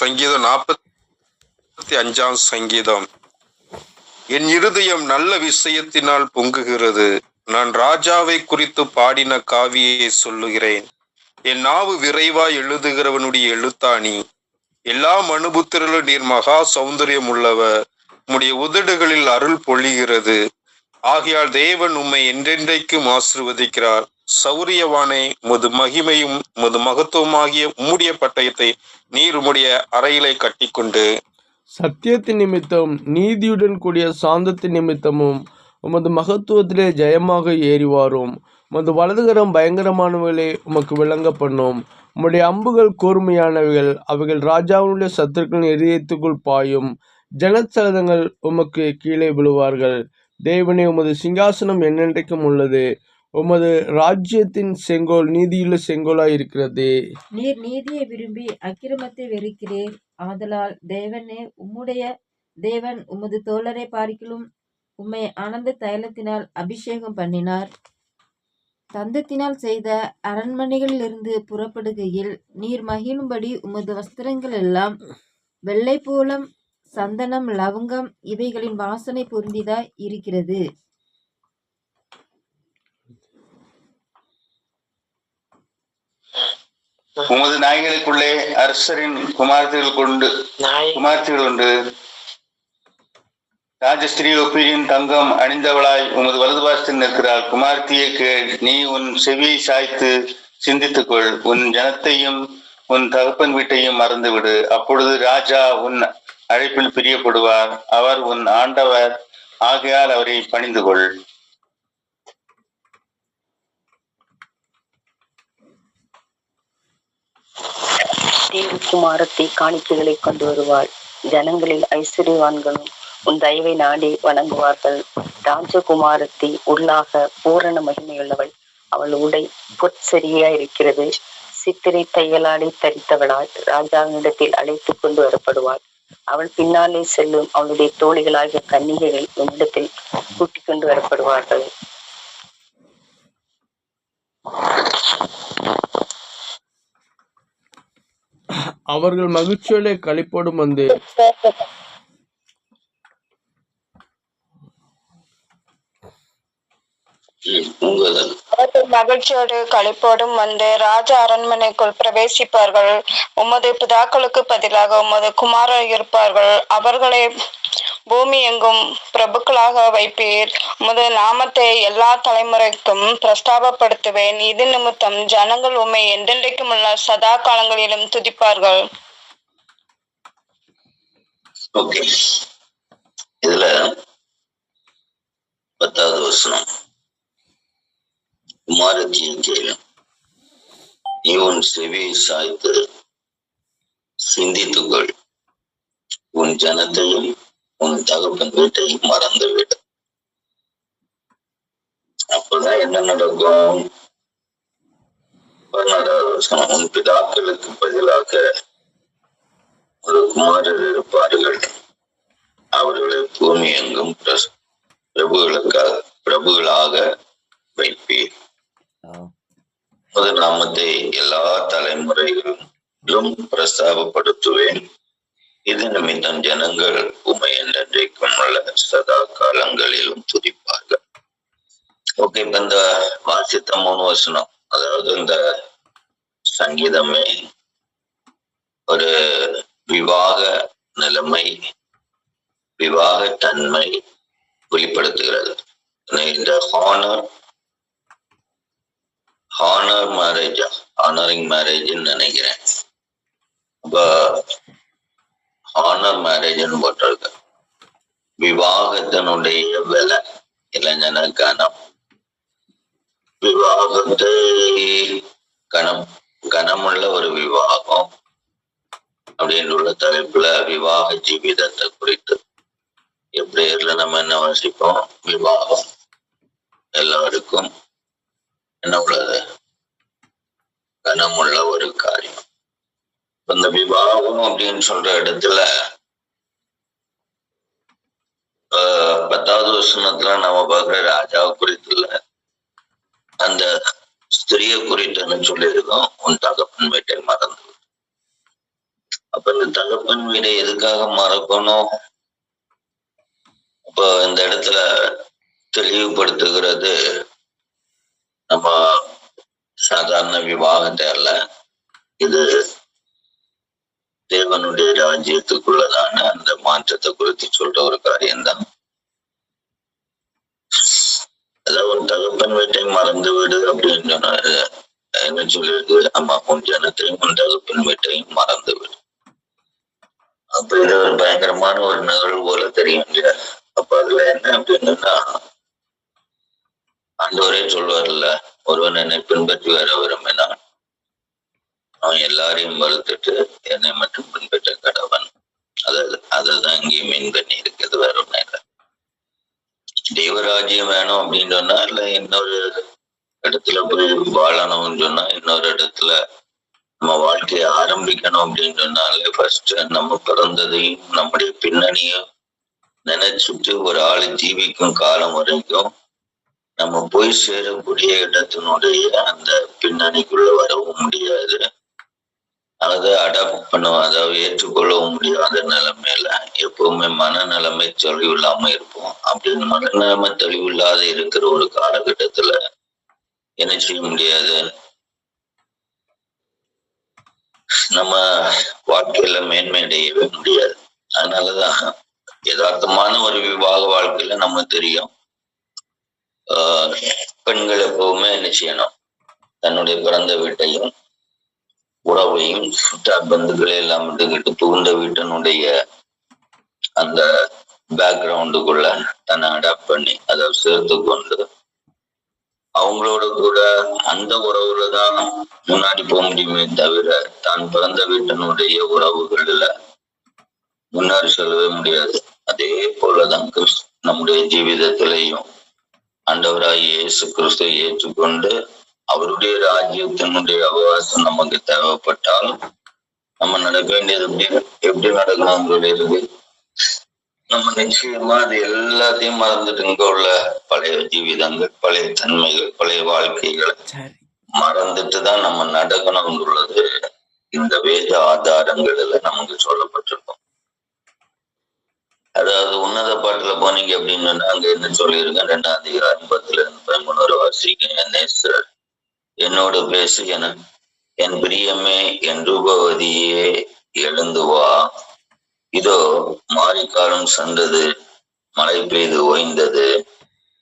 சங்கீதம் 45ஆம் சங்கீதம். என் இருதயம் நல்ல விஷயத்தினால் பொங்குகிறது. நான் ராஜாவை குறித்து பாடின காவியை சொல்லுகிறேன். என் நாவு விரைவாய் எழுதுகிறவனுடைய எழுத்தாணி. எல்லா மனுபுத்திரலும் நீர் மகா சௌந்தரியம் உள்ளவர். உம்முடைய உதடுகளில் அருள் பொழிகிறது. ஆகையால் தேவன் உம்மை என்றென்றைக்கும் ஆசீர்வதிக்கிறார். சௌரியவானே, உமது மகிமையும் உமது மகத்துவமாகிய உம்முடைய பட்டயத்தை நீர் உம்முடைய அறையிலே கட்டிக்கொண்டு சத்தியத்தின் நிமித்தம் நீதியுடன் கூடிய சாந்தத்தின் நிமித்தமும் உமது மகத்துவத்திலே ஜெயமாக ஏறி வாரும். உமது வலதுகரம் பயங்கரமானவைகளை உமக்கு விளங்க பண்ணும். உம்முடைய அம்புகள் கூர்மையானவைகள், அவைகள் ராஜாவுடைய சத்துருக்களின் இதயத்துக்குள் பாயும். ஜனசலதங்கள் உமக்கு கீழே விழுவார்கள். தேவனே, உமது சிங்காசனம் என்னென்றைக்கும் உள்ளது. உமது ராஜ்யத்தின் செங்கோல் நீதியுள்ள செங்கோலாய் இருக்கிறது. நீர் நீதியை விரும்பி அக்கிரமத்தை வெறுக்கிறீர். ஆதலால் தேவன் உமது தோழரை பார்க்கிலும் உம்மை ஆனந்த தைலத்தினால் அபிஷேகம் பண்ணினார். தந்தத்தினால் செய்த அரண்மனைகளிலிருந்து புறப்படுகையில் நீர் மகிழும்படி உமது வஸ்திரங்கள் எல்லாம் வெள்ளை போலம், சந்தனம், லவங்கம் இவைகளின் வாசனை பொருந்திதாய் இருக்கிறது. உமது நாய்களுக்குள்ளே அரசரின் குமார்த்திகள் உண்டு. ராஜஸ்திரீ ஒப்பீரின் தங்கம் அணிந்தவளாய் உமது வலது பாசத்தில் நிற்கிறாள். குமார்த்தியை கேள், நீ உன் செவியை சாய்த்து சிந்தித்துக்கொள். உன் ஜனத்தையும் உன் தகப்பன் வீட்டையும் மறந்துவிடு. அப்பொழுது ராஜா உன் அழைப்பில் பிரியப்படுவார். அவர் உன் ஆண்டவர், ஆகையால் அவரை பணிந்து கொள். குமாரத்தை காணிக்கைகளை கொண்டு வருவாள். ஜனங்களில் ஐஸ்வர்யவான்களும் உன் தயவை நாடி வணங்குவார்கள். ராஜகுமாரத்தை உள்ளாக பூரண மகிமையுள்ளவள். அவள் உடை பொற்சரியா இருக்கிறது. சித்திரை தையலாடை தரித்தவளால் ராஜாவினிடத்தில் அழைத்து கொண்டு வரப்படுவாள். அவள் பின்னாலே செல்லும் அவளுடைய தோழிகளாகிய கன்னிகைகள் உன்னிடத்தில் கூட்டிக் கொண்டு வரப்படுவார்கள். அவர்கள் மகிழ்ச்சியோட களிப்போடும் வந்து மகிழ்ச்சியோடு களிப்போடும் வந்து ராஜ அரண்மனைக்குள் பிரவேசிப்பார்கள். உமது பிதாக்களுக்கு பதிலாக உமது குமாரர் இருப்பார்கள். அவர்களை பூமி எங்கும் பிரபுக்களாக வைப்பீர். உமது நாமத்தை எல்லா தலைமுறைக்கும் பிரஸ்தாபப்படுத்துவேன். இது நிமித்தம் ஜனங்கள் உம்மை என்றென்றைக்கும் உள்ள சதா காலங்களிலும் துதிப்பார்கள். இதுல 10வது வசனம். குமாரத்தியின் கேளு, நீ உன் செவியை சாய்த்து சிந்தித்துக்கொள். உன் ஜனத்தையும் உன் தகப்பன் வீட்டையும் மறந்துவிடு. அப்பதான் என்ன நடக்கும்? 16வது வசனம். உன் பிதாக்களுக்கு பதிலாக ஒரு குமாரர் இருப்பார்கள். அவர்களை பூமி எங்கும் பிரபுகளாக வைப்பீர். நாமத்தை எல்லா தலைமுறைகளிலும் பிரஸ்தாபப்படுத்துவேன். இது நிமித்தம் ஜனங்கள் உம்மை என்றென்றைக்கும் உள்ள சதா காலங்களிலும் துதிப்பார்கள். ஓகே, இப்ப இந்த வாசித்த 3 வசனம், அதாவது இந்த சங்கீதமே ஒரு விவாக நிலைமை, விவாக தன்மை வெளிப்படுத்துகிறது. இந்த ஹானர் மேரேஜ், ஹானரிங் மேரேஜ்ன்னு நினைக்கிறேன். இப்ப ஹானர் மேரேஜ்ன்னு போட்டிருக்க. விவாகத்தினுடைய விலை இளைஞன கனம். விவாகத்தை கனமுள்ள ஒரு விவாகம் அப்படின்னு உள்ள தலைப்புல விவாக ஜீவிதத்தை குறித்து எப்படி நம்ம என்ன வாசிப்போம்? விவாகம் எல்லாருக்கும் என்ன உள்ளது? கனமுள்ள ஒரு காரியம். இந்த விவாகம் அப்படின்னு சொல்ற இடத்துல 10வது வசனத்துல நம்ம பார்க்கிற ராஜாவை குறித்து இல்ல, அந்த ஸ்திரிய குறித்துன்னு சொல்லியிருக்கோம். உன் தகப்பன் வீட்டை மறந்து. அப்ப இந்த தகப்பன் வீடை எதுக்காக மறக்கணும்? அப்ப இந்த இடத்துல தெளிவுபடுத்துகிறது, நம்ம சாதாரண விவாகத்தை அல்ல, இது தேவனுடைய ராஜ்யத்துக்குள்ளதான அந்த மாற்றத்தை குறித்து சொல்ற ஒரு காரியம்தான். அதாவது உன் தகப்பன் வீட்டை மறந்து விடு அப்படின்னு சொன்னாரு. என்ன சொல்லிருக்கு? ஆமா, உன் ஜனத்தையும் உன் தகப்பன் வீட்டையும் மறந்து விடு. அப்ப இது ஒரு பயங்கரமான ஒரு நிகழ்வு போல தெரியும் இல்லையா? அப்ப அதுல என்ன அப்படின்னா, ஆண்டவரே சொல்வார்ல, ஒருவன் என்னை பின்பற்றி வர விரும்பினான் அவன் எல்லாரையும் வளர்த்துட்டு என்னை மட்டும் பின்பற்ற கடவன். அதான் இங்கே மீன் பண்ணி இருக்குது, வேற ஒன்றும் இல்லை. தெய்வராஜ்யம் வேணும் அப்படின்னு சொன்னா, இல்ல இன்னொரு இடத்துல போய் வாழணும்னு சொன்னா, இன்னொரு இடத்துல நம்ம வாழ்க்கையை ஆரம்பிக்கணும் அப்படின்னு சொன்னாலே ஃபர்ஸ்ட் நம்ம பிறந்ததையும் நம்முடைய பின்னணியும் நினைச்சுட்டு ஒரு ஆளு ஜீவிக்கும் காலம் வரைக்கும் நம்ம போய் சேரக்கூடிய இடத்தினுடைய அந்த பின்னணிக்குள்ள வரவும் முடியாது. அதை அடாப்ட் பண்ணுவோம், அதாவது ஏற்றுக்கொள்ளவும் முடியாத நிலைமையில எப்பவுமே மனநிலைமை தெளிவு இல்லாம இருப்போம். அப்படின்னு மனநிலைமை தெளிவு இல்லாத இருக்கிற ஒரு காலகட்டத்துல என்ன செய்ய முடியாது, நம்ம வாழ்க்கையில மேன்மை அடையவே முடியாது. அதனாலதான் யதார்த்தமான ஒரு விவாக வாழ்க்கையில நம்ம தெரியும், பெண்கள் எப்பவுமே என்ன செய்யணும், தன்னுடைய பிறந்த வீட்டையும் உறவையும் சுற்றா பந்துகளை எல்லாம் விட்டுக்கிட்டு புகுந்த வீட்டினுடைய அந்த பேக்ரவுண்டுக்குள்ள தன்னை அடாப்ட் பண்ணி அதை சேர்த்து கொண்டு அவங்களோட கூட அந்த உறவுலதான் முன்னாடி போக முடியுமே தவிர தான் பிறந்த வீட்டினுடைய உறவுகள்ல முன்னாடி செல்லவே முடியாது. அதே போலதான் நம்முடைய ஜீவிதத்திலையும் ஆண்டவராய் இயேசு கிறிஸ்துவை ஏற்றுக்கொண்டு அவருடைய ராஜ்யத்தினுடைய அவகாசம் நமக்கு தேவைப்பட்டாலும் நம்ம நடக்க வேண்டியது எப்படி நடக்கணும் இருக்கு. நம்ம நிச்சயமா அது எல்லாத்தையும் மறந்துட்டு இங்க உள்ள பழைய ஜீவிதங்கள், பழைய தன்மைகள், பழைய வாழ்க்கைகளை மறந்துட்டு தான் நம்ம நடக்கணும் உள்ளது இந்த வேத ஆதாரங்கள்ல நமக்கு சொல்லப்பட்டிருக்கும். அதாவது உன்னத பாட்டுல போனீங்க அப்படின்னு அங்க என்ன சொல்லியிருக்கேன், 2ஆம் அதிகாரம் 10-13 வாசிக்க, நேசர் என்னோடு பேசு, என் பிரியமே, என் ரூபவதியே எழுந்து வா, இதோ மாரிக்காலம் சென்றது, மழை பெய்து ஓய்ந்தது,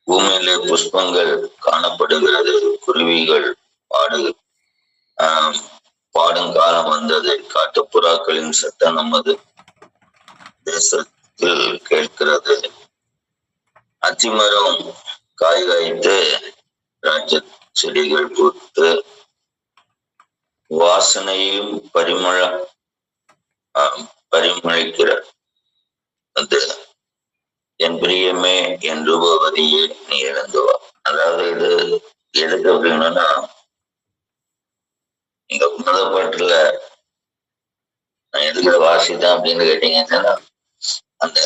பூமியிலே புஷ்பங்கள் காணப்படுகிறது, குருவிகள் பாடும் காலம் வந்தது, காட்டுப்புறாக்களின் சத்தம் நமது தேசத்தில் கேட்கிறது, அத்திமரம் காய் காய்த்து ராஜ செடிகள் பூத்து வாசனையும் பரிமளிக்கிற அது என் பிரியமே, என் ரூபவதியே நீ எழுந்து வா. அதாவது இது எதுக்கு அப்படின்னா, இந்த உன்னத பாட்டுல நான் எதுக்கு வாசித்தேன் அப்படின்னு கேட்டீங்கன்னா, அந்த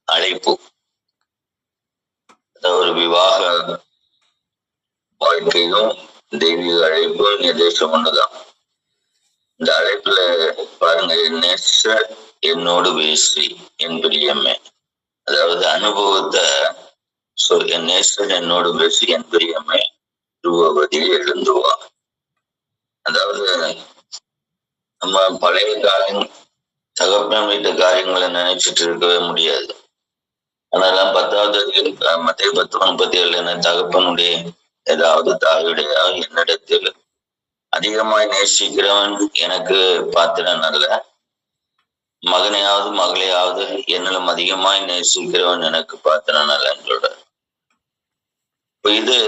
அழைப்பு, ஒரு விவாக வாழ்க்கையும் தெய்வீக அழைப்பும் எதேசம் ஒண்ணுதான். இந்த அழைப்புல பாருங்க, என் நேசர் என்னோடு பேசி, என் பிரியமே, அதாவது அனுபவத்தை என் நேசர் என்னோடு பேசி, என் பிரியமே ரூபவதியை எழுந்துவா. அதாவது நம்ம பழைய காரியம், தகப்பன் வீட்டு காரியங்களை நினைச்சிட்டு இருக்கவே முடியாது. அதெல்லாம் 10வது மத்திய 10:37 தகப்பனுடைய ஏதாவது தாயுடைய என்னிடத்தில் அதிகமாய் நேசிக்கிறவன் எனக்கு பாத்திரன் அல்ல, மகனையாவது மகளையாவது என்னிலும் அதிகமாய் நேசிக்கிறவன் எனக்கு பாத்திரன் அல்லன்னு சொல்றார். இது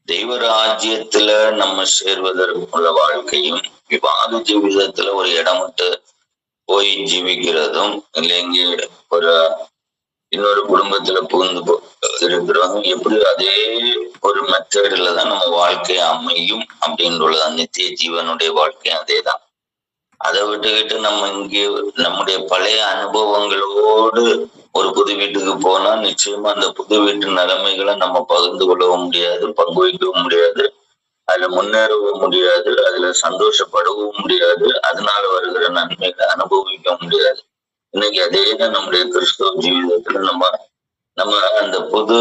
தெய்வ ராஜ்யத்துல நம்ம சேர்வதற்குள்ள வாழ்க்கையும், விவாத ஜீவிதத்துல ஒரு இடம் விட்டு போய் ஜீவிக்கிறதும், இல்லைங்க ஒரு இன்னொரு குடும்பத்துல புகுந்து இருக்கிறவங்க எப்படி அதே ஒரு மெத்தேடுல தான் நம்ம வாழ்க்கை அமையும் அப்படின்றதான். நித்திய ஜீவனுடைய வாழ்க்கை அதே தான். அதை விட்டுக்கிட்டு நம்ம இங்கே நம்முடைய பழைய அனுபவங்களோடு ஒரு புது வீட்டுக்கு போனா நிச்சயமா அந்த புது வீட்டு நிலைமைகளை நம்ம பகிர்ந்து கொள்ளவும் முடியாது, பங்கு வைக்கவும் முடியாது. அதுல முன்னேறவும் முடியாது, அதுல சந்தோஷப்படவும் முடியாது, அதனால வருகிற நன்மைகளை அனுபவிக்க முடியாது. இன்னைக்கு அதேதான் நம்முடைய கிறிஸ்தவ ஜீவிதத்துல நம்ம அந்த புது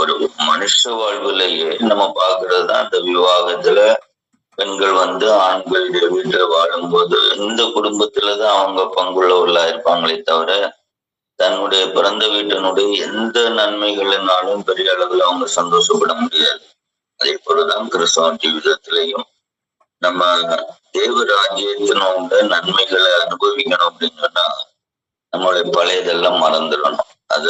ஒரு மனுஷ வாழ்வுலயே நம்ம பாக்குறது தான் அந்த விவாகத்துல பெண்கள் ஆண்களுடைய வீட்டுல வாழும்போது இந்த குடும்பத்துலதான் அவங்க பங்குள்ளவர்களா இருப்பாங்களே தவிர தன்னுடைய பிறந்த வீட்டினுடைய எந்த நன்மைகளினாலும் பெரிய அளவுல அவங்க சந்தோஷப்பட முடியாது. அதே போலதான் கிறிஸ்தவ ஜீவிதத்திலையும் நம்ம தேவ ராஜ்யத்தினோட நன்மைகளை அனுபவிக்கணும் அப்படின்னு சொன்னா நம்மளுடைய பழையதெல்லாம் மறந்துடணும். அத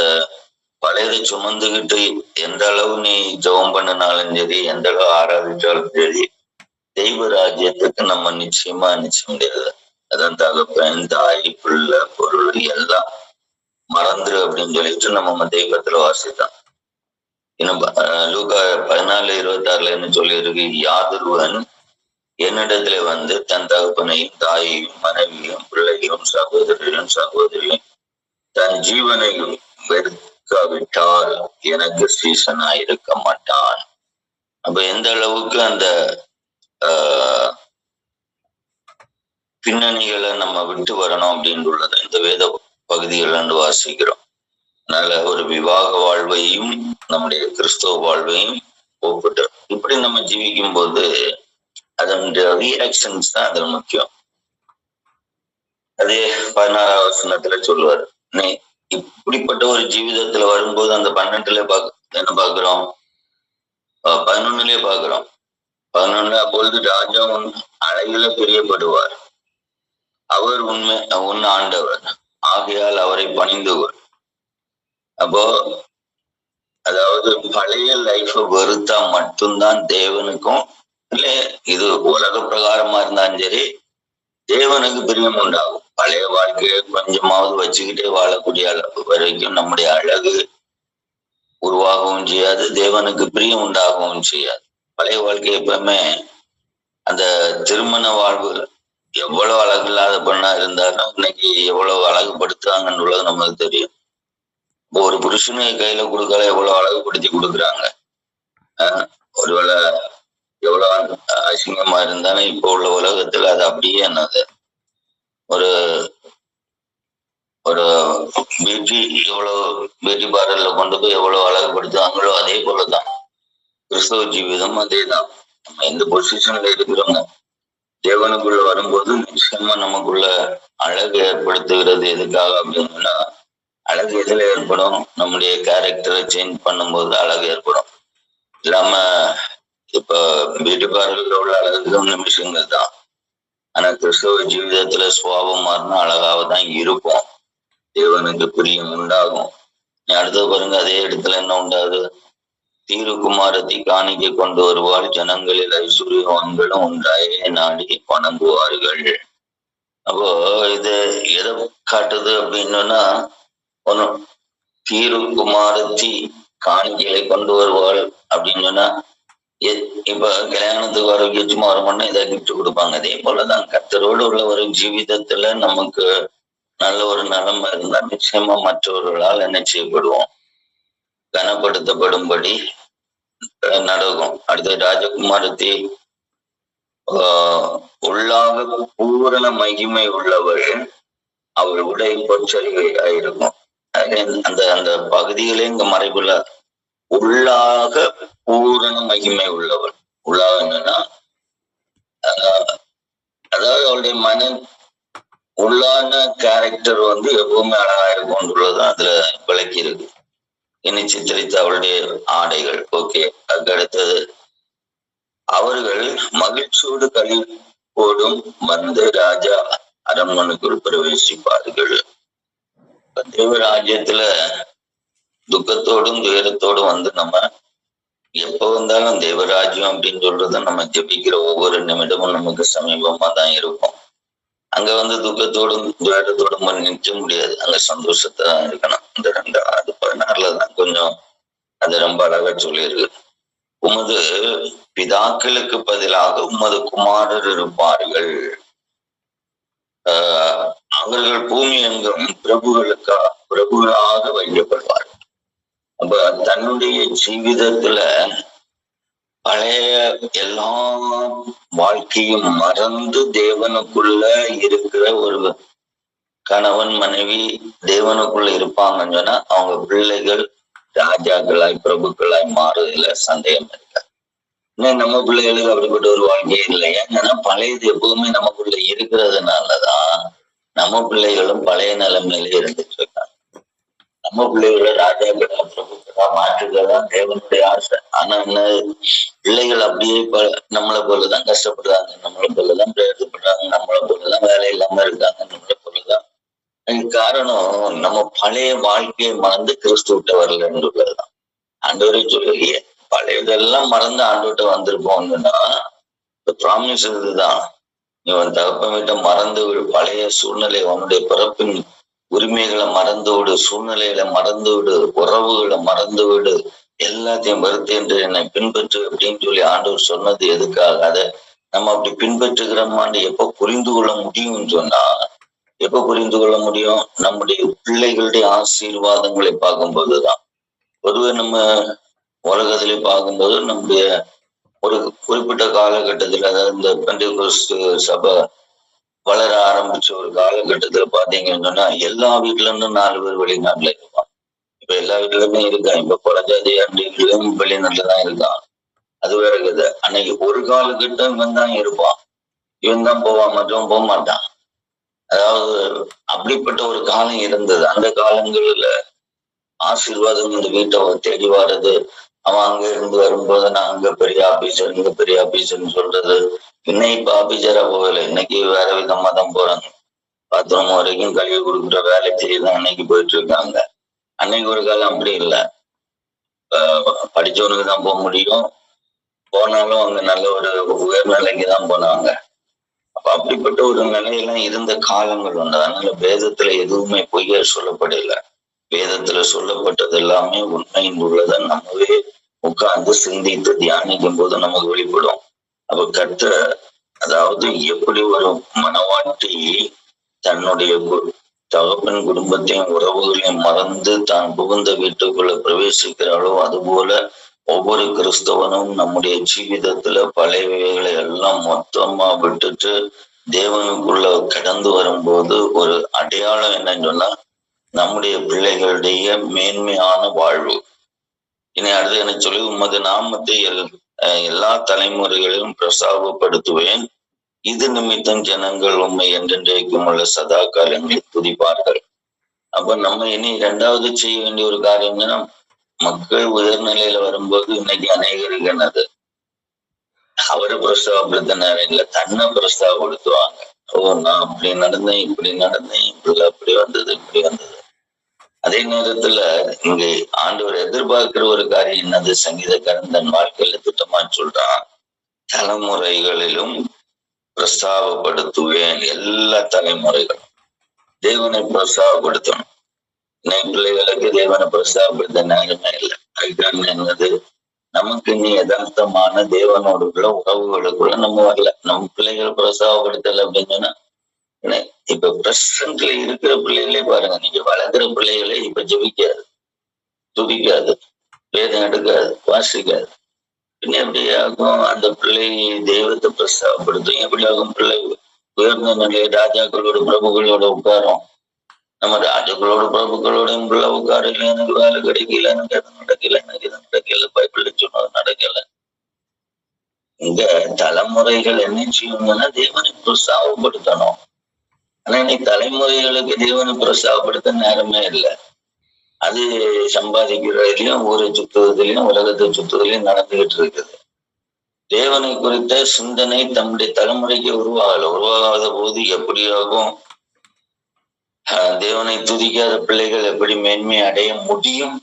பழையதை சுமந்துகிட்டு எந்த அளவு நீ ஜெபம் பண்ணினாலும் சரி, எந்த அளவு ஆராதிச்சாலும் சரி, தெய்வ ராஜ்யத்துக்கு நம்ம நிச்சயமா நிச்சயம் முடியாது. அதான் தகப்பன், தாய், பிள்ளை, பொருள் எல்லாம் மறந்துரு அப்படின்னு சொல்லிட்டு நம்ம தெய்வத்துல வாசித்தான். இன்னும் லூக்கா 14:26 என்ன சொல்லி இருக்கு, யாதொருவன் என்னிடத்துல தன் தகப்பனையும் தாயையும் மனைவியும் பிள்ளையும் சகோதரரையும் சகோதரியும் தன் ஜீவனையும் வெறுக்காவிட்டால் எனக்கு சீசனா இருக்க மாட்டான். அப்ப எந்த அளவுக்கு அந்த பின்னணிகளை நம்ம விட்டு வரணும் அப்படின்னு உள்ளதை இந்த வேத பகுதிகள் வாசிக்கிறோம். அதனால ஒரு விவாக வாழ்வையும் நம்முடைய கிறிஸ்தவ வாழ்வையும் ஒப்பிட்டு இப்படி நம்ம ஜீவிக்கும் போது அதனுடைய ரியாக்ஷன்ஸ் தான் அதுல முக்கியம். அதே 16ஆம் வசனத்துல சொல்லுவார், நீ இப்படிப்பட்ட ஒரு ஜீவிதத்துல வரும்போது அந்த 12ல என்ன பாக்குறோம், 11லயே பாக்குறோம். 11 அப்பொழுது ராஜா உன் அழகில பிரியப்படுவார், அவர் உன் ஆண்டவர், ஆகையால் அவரை பணிந்துவர். அப்போ அதாவது பழைய லைஃப வெறுத்தா மட்டும்தான் தேவனுக்கும் இல்ல இது உலக பிரகாரமா இருந்தாலும் சரி தேவனுக்கு பிரியம் உண்டாகும். பழைய வாழ்க்கையை கொஞ்சமாவது வச்சுக்கிட்டே வாழக்கூடிய அளவு வரைக்கும் நம்முடைய அழகு உருவாகவும் செய்யாது, தேவனுக்கு பிரியம் உண்டாகவும் செய்யாது. பழைய வாழ்க்கை எப்பவுமே அந்த திருமண வாழ்வு எவ்வளவு அழகு இல்லாத பெண்ணா இருந்தாலும் இன்னைக்கு எவ்வளவு அழகுபடுத்துறாங்கன்னு உள்ளது நமக்கு தெரியும். ஒரு புருஷனை கையில கொடுக்கல எவ்வளவு அழகுபடுத்தி கொடுக்குறாங்க. ஒருவேளை எவ்வளவு அசிங்கமா இருந்தாலும் இப்போ உள்ள உலகத்துல அது அப்படியே என்னது ஒரு ஒரு எவ்வளவு பியூட்டி பார்லர்ல கொண்டு போய் எவ்வளவு அழகுபடுத்துவாங்களோ அதே போலதான் கிறிஸ்தவ ஜீவிதம். அதேதான் நம்ம எந்த பொசிஷன்ல இருக்கிறோங்க தேவனுக்குள்ள வரும்போது நிச்சயமா நமக்குள்ள அழகு ஏற்படுத்துகிறது. எதுக்காக அப்படின்னா அழகு எதுல ஏற்படும், நம்முடைய கேரக்டரை சேஞ்ச் பண்ணும்போது அழகு ஏற்படும். இல்லாம இப்ப பியூட்டி பார்லர்ல உள்ள அழகு நிமிஷங்கள் தான், ஆனா கிறிஸ்தவ ஜீவிதத்துல சுவாபம் மாறினா அழகாவதான் இருக்கும், தேவனுக்கு பிரியம் உண்டாகும். அடுத்தது பாருங்க, அதே இடத்துல என்ன உண்டாது, தீருக்குமாரத்தை காணிக்கை கொண்டு வருவாள், ஜனங்களில் ஐஸ்வர்யவான்களும் ஒன்றாயே நாடி வணங்குவார்கள். அப்போ இது எதை காட்டுது அப்படின்னா, ஒன்னு தீருக்குமாரத்தி காணிக்கைகளை கொண்டு வருவாள் அப்படின்னா இப்ப கல்யாணத்துக்கு வர சும்மா வருமானா இதை கிஃப்ட் கொடுப்பாங்க. அதே போலதான் கர்த்தரோடு உள்ள ஒரு ஜீவிதத்துல நமக்கு நல்ல ஒரு நலமை இருந்தா நிச்சயமா மற்றவர்களால் என்ன செய்யப்படுவோம், கனப்படுத்தப்படும்படி நடக்கும். அடுத்து ராஜகுமாரத்தி உள்ளாக பூரண மகிமை உள்ளவள், அவள் உடை பொற்சரிகை ஆயிருக்கும். அந்த அந்த பகுதிகளே இங்க மறைவுள்ள உள்ளாக பூரண மகிமை உள்ளவள். உள்ளாக என்னன்னா அதாவது அவளுடைய உள்ளான கேரக்டர் எப்பவுமே அழகா இருக்கும்ன்றதுதான் அதுல விளக்கி இருக்கு. இனி சித்தரித்த அவளுடைய ஆடைகள். ஓகே, அதுக்கு அடுத்தது அவர்கள் மகிழ்ச்சியோடு களிப்போடும் ராஜா அரண்மனைக்குள் பிரவேசிப்பார்கள். தேவராஜ்யத்துல துக்கத்தோடும் துயரத்தோடும் நம்ம எப்ப வந்தாலும் தேவராஜ்யம் அப்படின்னு சொல்றது நம்ம ஜெபிக்கிற ஒவ்வொரு நிமிடமும் நமக்கு சமீபமா தான் இருக்கும். அங்க துக்கத்தோடும் துயரத்தோடும் நிற்க முடியாது, அங்க சந்தோஷத்தை தான் இருக்கணும். இந்த 16 தான் கொஞ்சம் அது ரொம்ப அழகா சொல்லியிருக்கு. உமது பிதாக்களுக்கு பதிலாக உமது குமாரர் இருப்பார்கள், அவர்கள் பூமி எங்கும் பிரபுகளாக வைக்கப்படுவார்கள். அப்ப தன்னுடைய ஜீவிதத்துல பழைய எல்லா வாழ்க்கையும் மறந்து தேவனுக்குள்ள இருக்கிற ஒரு கணவன் மனைவி தேவனுக்குள்ள இருப்பாங்கன்னு சொன்னா அவங்க பிள்ளைகள் ராஜாக்களாய் பிரபுக்களாய் மாறுறதுல சந்தேகம் இருக்கு. இன்னும் நம்ம பிள்ளைகளுக்கு அப்படிப்பட்ட ஒரு வாழ்க்கையே இல்லை. ஏன்னா பழையது எப்பவுமே நமக்குள்ள இருக்கிறதுனாலதான் நம்ம பிள்ளைகளும் பழைய நிலைமையில இருந்துட்டு இருக்காங்க. நம்ம பிள்ளைகளை ராஜாக்களா பிரபுக்களா மாற்றுறதுதான் தேவனுடைய ஆசை. ஆனா என்ன, பிள்ளைகள் அப்படியே நம்மளை போலதான் கஷ்டப்படுறாங்க, நம்மளை போலதான் பிரயோஜனப்படுறாங்க, நம்மளை போலதான் வேலை இல்லாம இருக்காங்க, நம்மளை போலதான். காரணம் நம்ம பழைய வாழ்க்கையை மறந்து கிறிஸ்துவிட்ட வரலன்னு உள்ளதுதான். ஆண்டவரே சொல்லுங்க, பழையதெல்லாம் மறந்து ஆண்டவர்கிட்ட வந்திருப்போம்னா ப்ராமிஸ் இதுதான், இவன் தகப்பன் வீட்டை மறந்து விடு, பழைய சூழ்நிலை அவனுடைய பிறப்பின் உரிமைகளை மறந்து விடு, சூழ்நிலைகளை மறந்து விடு, உறவுகளை மறந்து விடு, எல்லாத்தையும் வருத்து என்று என்னை பின்பற்று அப்படின்னு சொல்லி ஆண்டவர் சொன்னது எதுக்காக? அதை நம்ம அப்படி பின்பற்றுகிறோமான்னு எப்ப புரிந்து கொள்ள முடியும்னு சொன்னா, எப்ப புரிந்து கொள்ள முடியும்? நம்முடைய பிள்ளைகளுடைய ஆசீர்வாதங்களை பார்க்கும்போதுதான். பொதுவே நம்ம உலகத்திலே பார்க்கும்போது நம்முடைய ஒரு குறிப்பிட்ட காலகட்டத்துல, அதாவது இந்த பெந்தெகோஸ்து சபை வளர ஆரம்பிச்ச ஒரு காலகட்டத்துல பாத்தீங்கன்னு சொன்னா எல்லா வீட்டுல இருந்தும் 4 பேர் வெளிநாட்டுல இருப்பான். இப்ப எல்லா வீட்டுலயுமே இருக்கான். இப்ப குறைஞ்சாதியும் வெளிநாட்டுல தான் இருக்கான். அது வேற கதை. அன்னைக்கு ஒரு காலகட்டம் இவன் தான் இருப்பான், இவன் தான் போவான், மற்றவன் போக மாட்டான். அதாவது அப்படிப்பட்ட ஒரு காலம் இருந்தது. அந்த காலங்கள்ல ஆசீர்வாதம் இந்த வீட்டை தேடி வர்றது, அவன் அங்க இருந்து வரும்போது நான் அங்க பெரிய ஆபீசர், இங்க பெரிய ஆபீசர்னு சொல்றது. இன்னைக்கு இப்ப ஆபீசரா போகல, இன்னைக்கு வேற விதமா தான் போறாங்க. பாத்ரூம் வரைக்கும் கழுவி கொடுக்குற வேலைக்கு தான் அன்னைக்கு போயிட்டு இருக்காங்க. அன்னைக்கு ஒரு காலம் அப்படி இல்லை. படிச்சவனுக்கு தான் போக முடியும், போனாலும் அங்க நல்ல ஒரு உயர்நிலைக்கு தான் போனாங்க. அப்ப அப்படிப்பட்ட ஒரு நிலையெல்லாம் இருந்த காலங்கள் உண்டு. அதனால வேதத்துல எதுவுமே பொய்யா சொல்லப்படல. வேதத்துல சொல்லப்பட்டது எல்லாமே உண்மையின் உள்ளதை நம்மவே உட்கார்ந்து சிந்தித்து தியானிக்கும் போது நமக்கு வெளிப்படும். அப்ப கர்த்தர், அதாவது எப்படி ஒரு மனவாட்டி தன்னுடைய தகப்பன் குடும்பத்தையும் உறவுகளையும் மறந்து தான் புகுந்த வீட்டுக்குள்ள பிரவேசிக்கிறாளோ, அதுபோல ஒவ்வொரு கிறிஸ்தவனும் நம்முடைய ஜீவிதத்துல பழையவைகளை எல்லாம் மொத்தமா விட்டுட்டு தேவனுக்குள்ள கடந்து வரும்போது ஒரு அடையாளம் என்னன்னு சொன்னா, நம்முடைய பிள்ளைகளுடைய மேன்மையான வாழ்வு. இனி அடுத்து என்ன சொல்லி, உமது நாமத்தை எல்லா தலைமுறைகளிலும் பிரசாபப்படுத்துவேன், இது நிமித்தம் ஜனங்கள் உண்மை என்றென்றைக்கும் உள்ள சதா காலங்களை துதிப்பார்கள். அப்ப நம்ம இனி 2வது செய்ய வேண்டிய ஒரு காரியம்னா, மக்கள் உயர்நிலையில வரும்போது இன்னைக்கு அநேகருக்கு என்னது, அவரை பிரஸ்தாபப்படுத்த நேரம் இல்லை, தன்னை பிரஸ்தாபப்படுத்துவாங்க. ஓ, நான் அப்படி நடந்தேன், இப்படி நடந்தேன், இப்படி அப்படி வந்தது, இப்படி வந்தது. அதே நேரத்துல இங்க ஆண்டவர் எதிர்பார்க்கிற ஒரு காரியம் என்னது? சங்கீதக்காரன் தன் வாழ்க்கையில திட்டமா சொல்றான், தலைமுறைகளிலும் பிரஸ்தாபப்படுத்துவேன். எல்லா தலைமுறைகளும் தேவனை பிரஸ்தாபப்படுத்தணும். இன்னைக்கு பிள்ளைகளுக்கு தேவனை பிரஸ்தாபப்படுத்த நேரமே இல்லை. அதுக்கான என்னது, நமக்கு நீ யதார்த்தமான தேவனோடுக்குள்ள உறவுகளுக்குள்ள நம்ம வரல. நம்ம பிள்ளைகளை பிரஸ்தாபப்படுத்தல அப்படின்னு சொன்னா, இப்ப பிரசன்ட்ல இருக்கிற பிள்ளைகளே பாருங்க, நீங்க வளர்க்குற பிள்ளைகளே இப்ப ஜெபிக்காது, துதிக்காது, வேதம் எடுக்காது, வாசிக்காது. பின்ன எப்படி ஆகும்? அந்த பிள்ளை தெய்வத்தை பிரஸ்தாபப்படுத்தும். எப்படி ஆகும்? பிள்ளை உயர்ந்த நிலையை ராஜாக்களோட பிரபுகளோட உட்காரும். நம்ம ராஜாக்களோட பிரபுக்களோட பிள்ளை உட்காரல, எனக்கு வேலை கிடைக்கல, எனக்கு அது நடக்கல, எனக்கு இது நடக்கல, பைபிள்ல சொன்னது நடக்கல. இங்க தலைமுறைகள் என்ன செய்யணும்னா தேவனை பிரஸ்தாபப்படுத்தணும். ஆனா இன்னைக்கு தலைமுறைகளுக்கு தேவனை பிரஸ்தாபப்படுத்த நேரமே இல்லை. அது சம்பாதிக்கிறதுலயும், ஊரை சுத்துவதிலையும், உலகத்தை சுத்துவதிலையும் நடந்துகிட்டு இருக்குது. தேவனை குறித்த சிந்தனை தம்முடைய தலைமுறைக்கு உருவாகாத போது எப்படியாகும்? தேவனை துதிக்காத பிள்ளைகள் எப்படி மேன்மை அடைய முடியும்?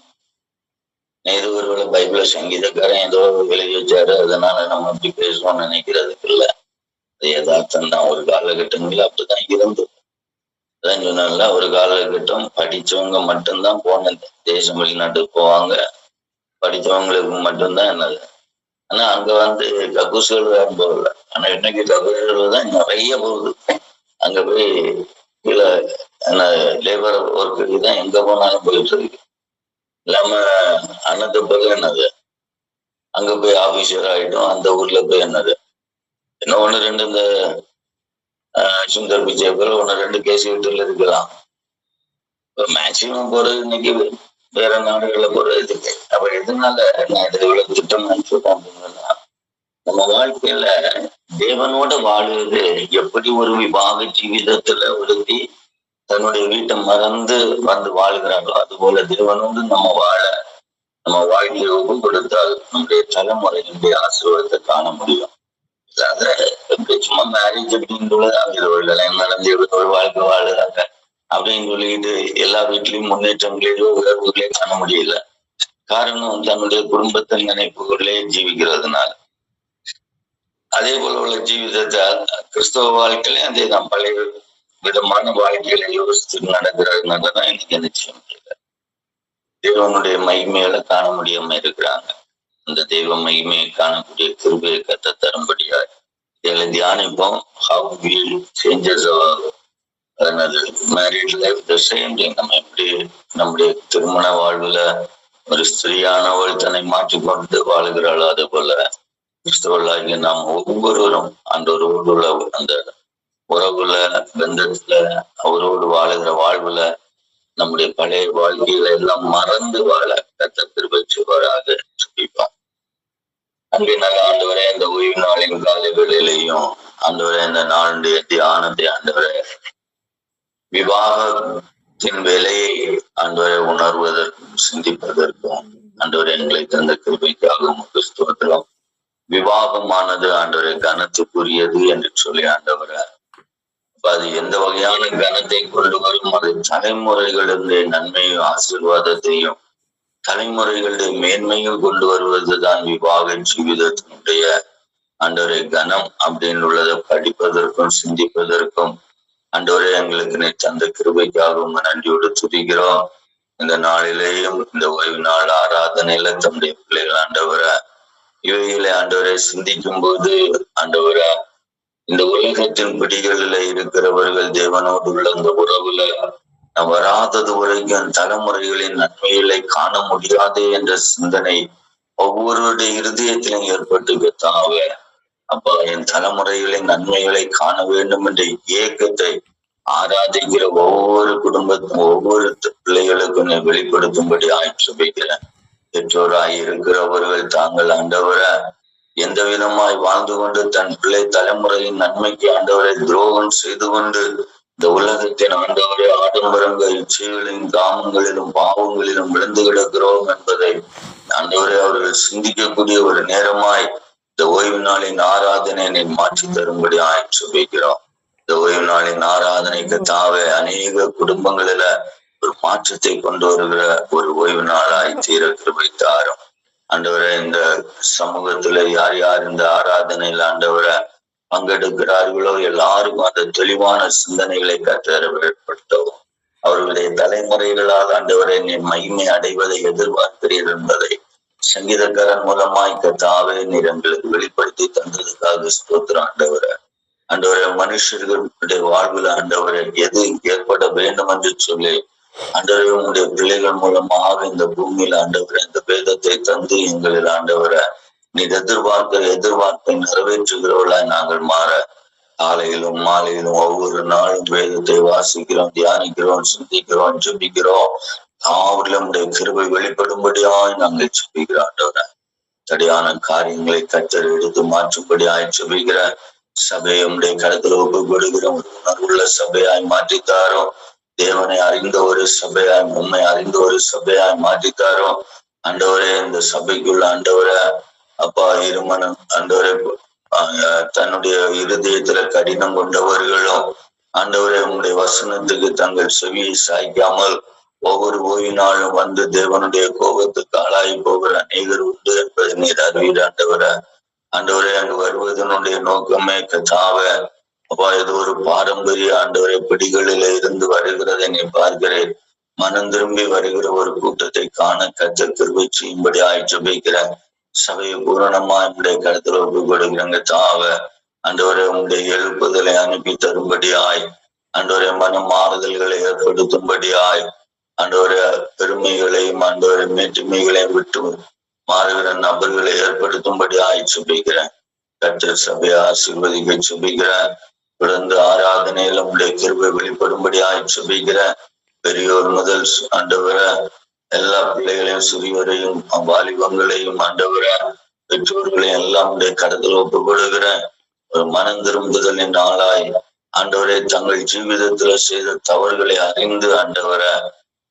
ஏதோ ஒருவேளை பைபிள சங்கீதக்காரன் ஏதோ எழுதி வச்சாரு, அதனால நம்ம இப்படி பேசுவோம்னு நினைக்கிறதுக்கு இல்லை. அது யதார்த்தம் தான். ஒரு காலகட்டங்களில் அப்படிதான் இருந்தது. அதான் சொன்னால, ஒரு காலகட்டம் படிச்சவங்க மட்டும்தான் போனது. தேசம் வெளிநாட்டுக்கு போவாங்க, படித்தவங்களுக்கு மட்டும்தான் என்னது. ஆனா அங்க கக்கூசுகள் தான் போகல. ஆனா இன்னைக்கு கக்கூசுகள் தான் நிறைய போகுது. அங்க போய் கீழே என்ன லேபர் ஒர்க்கு தான் எங்க போனாலும் போயிட்டு இருக்கு. இல்லாம அன்னத்தை போல என்னது அங்க போய் ஆபீசர் ஆயிட்டோம். அந்த ஊர்ல போய் என்னது என்ன 1-2 இந்த சுந்தர் பிச்சை போல 1-2 கேஸ் வீட்டுல இருக்கலாம். மேக்சிமம் போறது இன்னைக்கு வேற நாடுகள்ல போறது இருக்கு. அப்ப எதனால நான் இதை இவ்வளவு திட்டம் நினைச்சிருக்கேன் அப்படின்னா, நம்ம வாழ்க்கையில தேவனோட வாழுவது எப்படி ஒரு விவாக ஜீவிதத்துல ஒருத்தி தன்னுடைய வீட்டை மறந்து வந்து வாழ்கிறாங்களோ, அது போல தேவனோடு நம்ம வாழ நம்ம வாழ்க்கையை ஒப்பு கொடுத்தால் நம்முடைய தலைமுறையினுடைய ஆசீர்வாதத்தை காண முடியும். இல்லாத எப்படி சும்மா மேரேஜ் அப்படின்னு ஒரு கல்யாணம் நடந்து ஒரு வாழ்க்கை வாழுறாங்க அப்படின்னு சொல்லிட்டு எல்லா வீட்லயும் முன்னேற்றங்களையோ உயர்வுகளையோ காண முடியல. காரணம் தன்னுடைய குடும்பத்தின் நினைப்புகளே ஜீவிக்கிறதுனால. அதே போல உள்ள ஜீவிதத்தை கிறிஸ்தவ வாழ்க்கையில அதே தான் பழைய விதமான வாழ்க்கையில யோசித்து நடக்கிறதுனாலதான் எனக்கு நிச்சயம் இல்லை. தேவனுடைய மகிமைகளை காண முடியாம இருக்கிறாங்க. அந்த தெய்வ மகிமையை காணக்கூடிய கிருபையை கத்த தரும்படியா இதில் தியானிப்போம். How will changes married life the same thing. நம்ம எப்படி நம்முடைய திருமண வாழ்வுல ஒரு ஸ்திரீயானவள் தன்னை மாற்றிக்கொண்டு வாழுகிறாளோ, அது போல கிறிஸ்தவர்களாகிய நாம் ஒவ்வொருவரும் ஆண்டவரோடு உள்ள அந்த உறவுல பந்தத்துல அவரோடு வாழுகிற வாழ்வுல நம்முடைய பழைய வாழ்க்கையில எல்லாம் மறந்து வாழ கத்த கிருபை செய்வாராக சொல்லிப்பான். அன்பினால் ஆண்டவரே, இந்த ஓய்வு நாளின் காலை வேளையிலையும் ஆண்டவரே, இந்த நாளுடைய தியானத்தை ஆண்டவரே, விவாகத்தின் வேலையை ஆண்டவரை உணர்வதற்கும் சிந்திப்பதற்கும் ஆண்டவரை எங்களை தந்த கிருபைக்காகவும் கிறிஸ்துவத்திலும் விவாகமானது ஆண்டவரை கனத்துக்குரியது என்று சொல்லி ஆண்டவரை அது எந்த வகையான கனத்தை கொண்டு வரும், அது தலைமுறைகளுடைய நன்மையும் ஆசீர்வாதத்தையும் தலைமுறைகளுடைய மேன்மையும் கொண்டு வருவதுதான் விவாக ஜீவிதத்தினுடைய ஆண்டவரை கனம் அப்படின்னு உள்ளதை படிப்பதற்கும் சிந்திப்பதற்கும் ஆண்டவரே எங்களுக்கு நீ தந்த கிருபைக்காகவும் நன்றியோடு துதிக்கிறோம். இந்த நாளிலேயும் இந்த ஓய்வு நாள் ஆராதனையில தம்முடைய பிள்ளைகள் ஆண்டவரை இவைகளை ஆண்டவரை சிந்திக்கும் போது ஆண்டவரை இந்த உலகத்தின் பிடிகளில இருக்கிறவர்கள் தேவனோடு உள்ள அந்த உறவுல வராதது வரைக்கும் தலைமுறைகளின் நன்மைகளை காண முடியாது என்ற சிந்தனை ஒவ்வொருடைய இருதயத்திலும் ஏற்பட்டு கத்தாவ அப்ப என் தலைமுறைகளின் நன்மைகளை காண வேண்டும் என்ற ஏக்கத்தை ஆராதிக்கிற ஒவ்வொரு குடும்பத்தும் ஒவ்வொரு பிள்ளைகளுக்கும் வெளிப்படுத்தும்படி ஆய்ச்சி வைக்கிறேன். பெற்றோராய் இருக்கிறவர்கள் தாங்கள் ஆண்டவரை எந்த விதமாய் வாழ்ந்து கொண்டு தன் பிள்ளை தலைமுறையின் நன்மைக்கு ஆண்டவரை துரோகம் செய்து கொண்டு இந்த உலகத்தின் ஆண்டவரை ஆடம்பரங்கள் இச்சைகளின் காமங்களிலும் பாவங்களிலும் விழுந்து கிடக்கிறோம் என்பதை ஆண்டவரை அவர்கள் சிந்திக்கக்கூடிய ஒரு நேரமாய் இந்த ஓய்வு நாளின் ஆராதனை மாற்றி தரும்படி ஆய்ச்சி வைக்கிறோம். இந்த ஓய்வு நாளின் ஆராதனைக்கு தாவே அநேக குடும்பங்களில ஒரு மாற்றத்தை கொண்டு வருகிற ஒரு ஓய்வு நாளாய் தீர கிருபை தாரும். ஆண்டவரை இந்த சமூகத்துல யார் யார் இந்த ஆராதனையில் ஆண்டவரை பங்கெடுக்கிறார்களோ எல்லாருக்கும் அந்த தெளிவான சிந்தனைகளை கற்ற ஏற்படுத்தவும் அவர்களுடைய தலைமுறைகளால் ஆண்டவரை நீ மகிமை அடைவதை எதிர்பார்க்கிறீர் என்பதை சங்கீதக்காரன் மூலமாய் கத்தாவே நீர் எங்களுக்கு வெளிப்படுத்தி தந்ததுக்காக ஸ்தோத்திரம். ஆண்டவரை மனுஷர்களுடைய வாழ்வுல ஆண்டவரை எது ஏற்பட வேண்டும் என்று சொல்லி ஆண்டவரை உங்களுடைய பிள்ளைகள் மூலமாக இந்த பூமியில ஆண்டவரை இந்த வேதத்தை தந்து எங்களில் ஆண்டவரை நீ எதிர்பார்ப்பை நிறைவேற்றுகிறவர்களாய் நாங்கள் மாற காலையிலும் மாலையிலும் ஒவ்வொரு நாளும் வேதத்தை வாசிக்கிறோம், தியானிக்கிறோம், சிந்திக்கிறோம், ஜெபிக்கிறோம். அவர்களுடைய கிருபை வெளிப்படும்படியாய் நாங்கள் ஜெபிக்கிறோம். ஆண்டவரை சரியான காரியங்களை கற்றல் எடுத்து மாற்றும்படியாய் ஜெபிக்கிற சபையை உடைய கடத்துல ஒப்பு கொடுக்கிற ஒரு உணர்வுள்ள சபையாய் மாற்றித்தாரோ. தேவனை அறிந்த ஒரு சபையாய் உண்மை அறிந்த ஒரு சபையாய் மாற்றித்தாரோ. ஆண்டவரே இந்த சபைக்குள்ள ஆண்டவரை அப்பா இருமனம் ஆண்டவரை தன்னுடைய இருதயத்துல கடினம் கொண்டவர்களும் ஆண்டவரே உங்களுடைய வசனத்துக்கு தங்கள் செவியை சாய்க்காமல் ஒவ்வொரு ஓய்வு நாளும் வந்து தேவனுடைய கோபத்துக்கு ஆளாகி போகிற அநேகர் உண்டு என்பதை நீர் அறிவீர். ஆண்டவரே அங்கு வருவதனுடைய நோக்கமே கத்தாவ அப்பா ஏதோ ஒரு பாரம்பரிய ஆண்டவரை பிடிகளில இருந்து வருகிறதை நீ பார்க்கிறேன். மனம் திரும்பி வருகிற ஒரு கூட்டத்தை காண கத்த கிருபை செய்யும்படி ஆய்ச்சபிக்கிற சபையை பூரணமா என்னுடைய கருத்துல ஒப்பு கொடுக்கிறங்க தாவ ஆண்டவரை உங்களுடைய எழுப்புதலை அனுப்பி தரும்படியாய் ஆண்டவரை மன மாறுதல்களை ஏற்படுத்தும்படியாய் ஆண்டவரை பெருமைகளையும் ஆண்டவரை மேட்டுமைகளையும் விட்டு மாறுகிற நபர்களை ஏற்படுத்தும்படி ஆய்ச்சிபிக்கிறேன். கர்த்தர் சபையை ஆசீர்வதிக்க சுபிக்கிறேன். தொடர்ந்து ஆராதனையில உடைய கிருபை வெளிப்படும்படி ஆய்ச்சிபிக்கிறேன். பெரியோர் முதல் ஆண்டவர எல்லா பிள்ளைகளையும், சிறியோரையும், வாலிபங்களையும், ஆண்டவர பெற்றோர்களையும் எல்லாம் உடைய கடத்தில் ஒப்பு கொடுக்கிறேன். ஒரு மனம் திரும்புதலின் நாளாய் ஆண்டவரை தங்கள் ஜீவிதத்துல செய்த தவறுகளை அறிந்து ஆண்டவர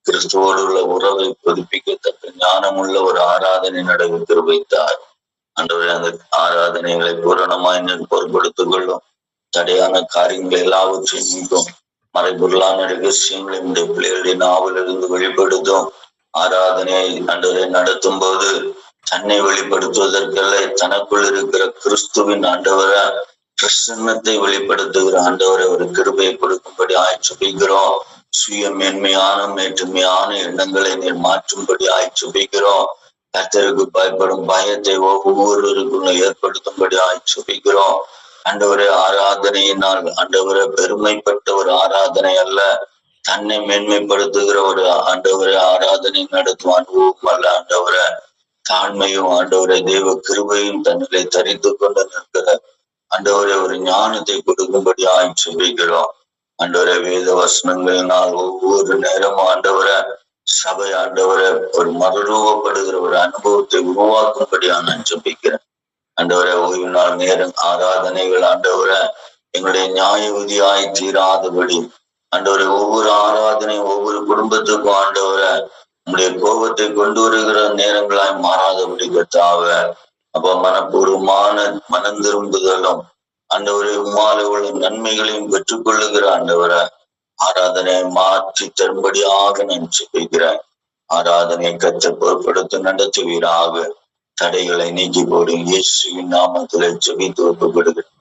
கிறிஸ்துவோடு உள்ள உறவை புதுப்பிக்கத்தக்க ஞானமுள்ள ஒரு ஆராதனை நடக்க கிருபைத்தார். ஆண்டவரே, அந்த ஆராதனைகளை பூரணமாய் பொருட்படுத்திக் கொள்ளும். தடையான காரியங்கள் எல்லாவற்றையும் நீக்கும். மறைபொருளான ரகசியங்களை இந்த பிள்ளைகளுடைய நாவிலிருந்து வெளிப்படுத்தும். ஆராதனையை ஆண்டவரை நடத்தும் போது தன்னை வெளிப்படுத்துவதற்கல்ல, தனக்குள் இருக்கிற கிறிஸ்துவின் ஆண்டவர பிரசன்னத்தை வெளிப்படுத்துகிற ஆண்டவரை ஒரு கிருபையை கொடுக்கும்படி ஆய்ச்சிபிக்கிறோம். சுய மேன்மையான மேற்றுமையான எண்ணங்களை நீர் மாற்றும்படி ஆய்ச்சிபிக்கிறோம். கர்த்தருக்கு பயப்படும் பயத்தை ஒவ்வொருவருக்குள்ள ஏற்படுத்தும்படி ஆய்ச்சிபிக்கிறோம். ஆண்டவரே, ஆராதனையினால் ஆண்டவரை பெருமைப்பட்ட ஒரு ஆராதனை அல்ல, தன்னை மேன்மைப்படுத்துகிற ஒரு ஆண்டவரை ஆராதனை நடத்தும் அனுபவம் அல்ல. ஆண்டவரை தாழ்மையும் ஆண்டவரை தெய்வ கிருபையும் தன்னிலை தரித்து கொண்டு நிற்கிற ஆண்டவரை ஒரு ஞானத்தை கொடுக்கும்படி ஆய்ச்சிபிக்கிறோம். ஆண்டவரை வேத வசனங்களினால் ஒவ்வொரு நேரமும் ஆண்டவரை சபை ஆண்டவரை ஒரு மறுரூபப்படுகிற ஒரு அனுபவத்தை உருவாக்கும்படி நான் ஜெபிக்கிறேன். ஆண்டவரை ஓய்வு நாள் நேரம் ஆராதனைகள் ஆண்டவரை எங்களுடைய நியாய விதியாய் தீராதபடி ஆண்டவரை ஒவ்வொரு ஆராதனையும் ஒவ்வொரு குடும்பத்துக்கும் ஆண்டவரை நம்முடைய கோபத்தை கொண்டு வருகிற நேரங்களாய் மாறாதபடி கர்த்தாவ அப்ப மனப்பூர்வமான மனம் திரும்புதலும் ஆண்டவரை உமால உள்ள நன்மைகளையும் பெற்றுக்கொள்ளுகிற ஆண்டவரை ஆராதனையை மாற்றி தரும்படியாக நான் ஜெபிக்கிறேன். ஆராதனையை கற்று பொருட்படுத்த நடத்துவீராக. தடைகளை நீக்கி போடும் இயேசுவின் நாமத்திலே ஜெபித்து ஒப்புக்கொடுக்கிறேன்.